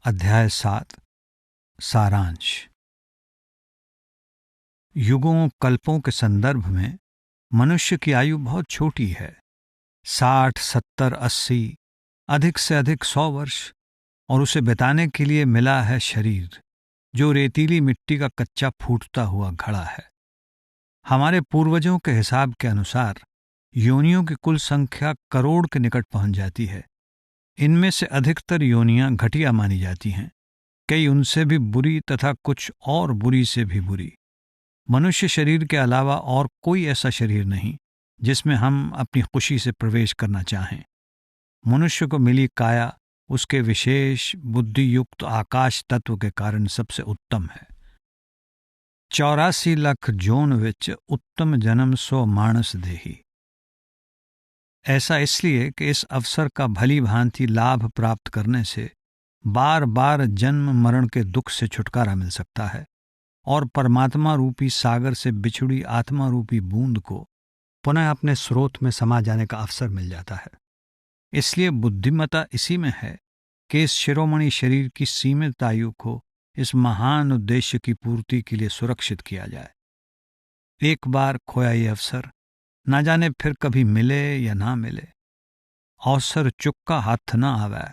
अध्याय 7 सारांश। युगों कल्पों के संदर्भ में मनुष्य की आयु बहुत छोटी है। 60, 70, 80, अधिक से अधिक 100 वर्ष, और उसे बिताने के लिए मिला है शरीर जो रेतीली मिट्टी का कच्चा फूटता हुआ घड़ा है। हमारे पूर्वजों के हिसाब के अनुसार योनियों की कुल संख्या करोड़ के निकट पहुंच जाती है। इनमें से अधिकतर योनियां घटिया मानी जाती हैं, कई उनसे भी बुरी तथा कुछ और बुरी से भी बुरी। मनुष्य शरीर के अलावा और कोई ऐसा शरीर नहीं जिसमें हम अपनी खुशी से प्रवेश करना चाहें। मनुष्य को मिली काया उसके विशेष बुद्धि युक्त आकाश तत्व के कारण सबसे उत्तम है। 84 लाख जोन विच उत्तम जन्म सो मानस देही। ऐसा इसलिए कि इस अवसर का भली भांति लाभ प्राप्त करने से बार बार जन्म मरण के दुख से छुटकारा मिल सकता है और परमात्मा रूपी सागर से बिछुड़ी आत्मा रूपी बूंद को पुनः अपने स्रोत में समा जाने का अवसर मिल जाता है। इसलिए बुद्धिमता इसी में है कि इस शिरोमणि शरीर की सीमित आयु को इस महान उद्देश्य की पूर्ति के लिए सुरक्षित किया जाए। एक बार खोया ये अवसर ना जाने फिर कभी मिले या ना मिले। अवसर चुक्का हाथ न आवे।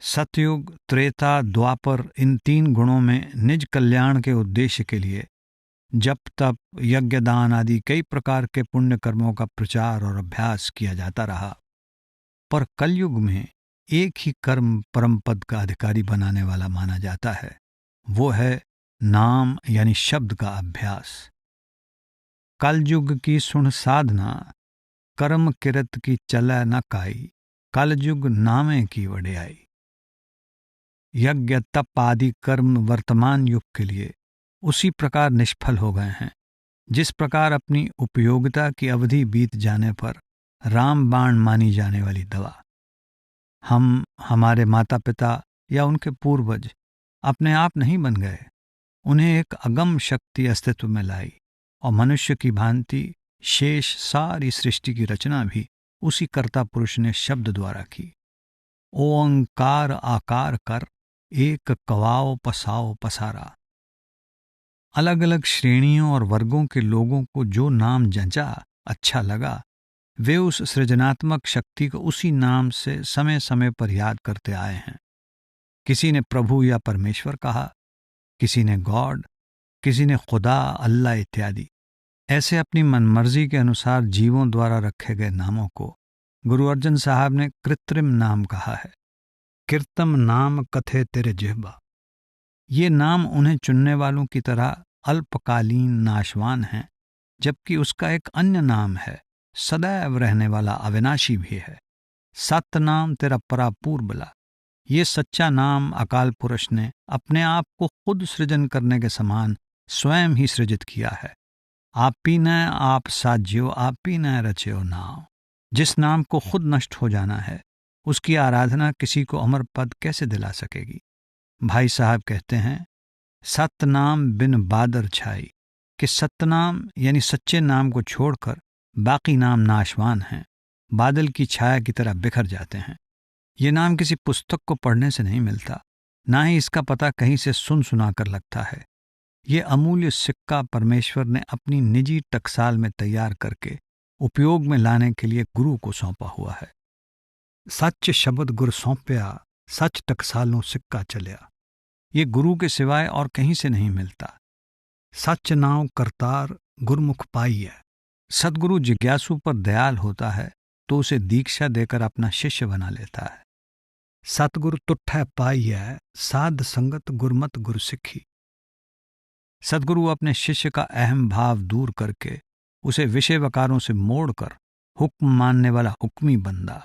सतयुग, त्रेता, द्वापर, इन 3 गुणों में निज कल्याण के उद्देश्य के लिए जप तप यज्ञ दान आदि कई प्रकार के पुण्य कर्मों का प्रचार और अभ्यास किया जाता रहा, पर कलयुग में एक ही कर्म परम पद का अधिकारी बनाने वाला माना जाता है। वो है नाम यानी शब्द का अभ्यास। कलयुग की सुन साधना कर्म किरत की चलै न काई, कलयुग नामे की वड्याई। यज्ञ तप आदि कर्म वर्तमान युग के लिए उसी प्रकार निष्फल हो गए हैं जिस प्रकार अपनी उपयोगिता की अवधि बीत जाने पर रामबाण मानी जाने वाली दवा। हम, हमारे माता पिता या उनके पूर्वज अपने आप नहीं बन गए, उन्हें एक अगम शक्ति अस्तित्व में लाई और मनुष्य की भांति शेष सारी सृष्टि की रचना भी उसी कर्ता पुरुष ने शब्द द्वारा की। ओंकार आकार कर एक कवाओ पसाओ पसारा। अलग अलग श्रेणियों और वर्गों के लोगों को जो नाम जंचा, अच्छा लगा, वे उस सृजनात्मक शक्ति को उसी नाम से समय समय पर याद करते आए हैं। किसी ने प्रभु या परमेश्वर कहा, किसी ने गॉड, किसी ने खुदा, अल्लाह इत्यादि। ऐसे अपनी मनमर्जी के अनुसार जीवों द्वारा रखे गए नामों को गुरु अर्जन साहब ने कृत्रिम नाम कहा है। कीर्तम नाम कथे तेरे जिह्वा। ये नाम उन्हें चुनने वालों की तरह अल्पकालीन नाशवान हैं, जबकि उसका एक अन्य नाम है, सदैव रहने वाला, अविनाशी भी है। सत नाम तेरा परापूर्बला। ये सच्चा नाम अकाल पुरुष ने अपने आप को खुद सृजन करने के समान स्वयं ही सृजित किया है। आपी न आप साज्यो, आपी न रचयो नाव। जिस नाम को खुद नष्ट हो जाना है, उसकी आराधना किसी को अमर पद कैसे दिला सकेगी। भाई साहब कहते हैं, सतनाम बिन बादर छाई, कि सतनाम यानी सच्चे नाम को छोड़कर बाकी नाम नाशवान हैं, बादल की छाया की तरह बिखर जाते हैं। ये नाम किसी पुस्तक को पढ़ने से नहीं मिलता, ना ही इसका पता कहीं से सुन सुना कर लगता है। ये अमूल्य सिक्का परमेश्वर ने अपनी निजी टकसाल में तैयार करके उपयोग में लाने के लिए गुरु को सौंपा हुआ है। सच शब्द गुर सौंपया, सच टकसालों सिक्का चलिया। ये गुरु के सिवाय और कहीं से नहीं मिलता। सच नाव करतार गुरमुख पाई है। सदगुरु जिज्ञासु पर दयाल होता है तो उसे दीक्षा देकर अपना शिष्य बना लेता है। सतगुरु तुठै पाई है, साध संगत गुरमत गुरु सिखी। सदगुरु अपने शिष्य का अहम भाव दूर करके उसे विषय वकारों से मोड़कर हुक्म मानने वाला हुक्मी बंदा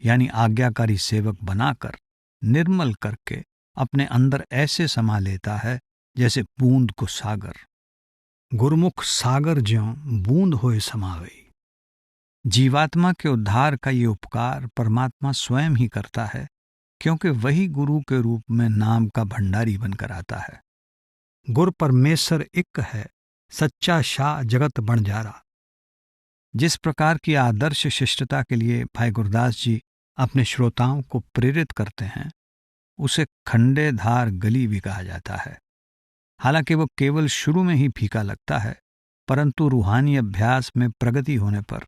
यानी आज्ञाकारी सेवक बनाकर निर्मल करके अपने अंदर ऐसे समा लेता है जैसे बूंद को सागर। गुरमुख सागर ज्यों बूंद होए समावई। जीवात्मा के उद्धार का ये उपकार परमात्मा स्वयं ही करता है, क्योंकि वही गुरु के रूप में नाम का भंडारी बनकर आता है। गुर परमेश्वर एक है, सच्चा शाह जगत बणजारा। जिस प्रकार की आदर्श शिष्टता के लिए भाई गुरदास जी अपने श्रोताओं को प्रेरित करते हैं, उसे खंडे धार गली भी कहा जाता है। हालांकि वो केवल शुरू में ही फीका लगता है, परंतु रूहानी अभ्यास में प्रगति होने पर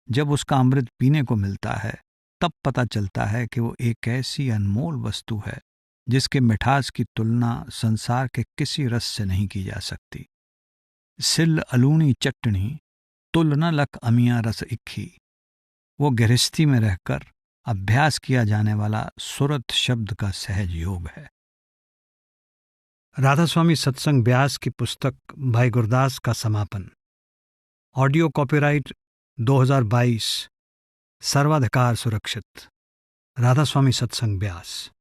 जब उसका अमृत पीने को मिलता है, तब पता चलता है कि वो एक ऐसी अनमोल वस्तु है जिसके मिठास की तुलना संसार के किसी रस से नहीं की जा सकती। सिल अलूनी चटनी तुल न लख अमिया रस इक्खी, वो गृहस्थी में रहकर अभ्यास किया जाने वाला सुरत शब्द का सहज योग है। राधा स्वामी सत्संग ब्यास की पुस्तक भाई गुरदास का समापन। ऑडियो कॉपीराइट 2022, सर्वाधिकार सुरक्षित। राधा स्वामी सत्संग ब्यास।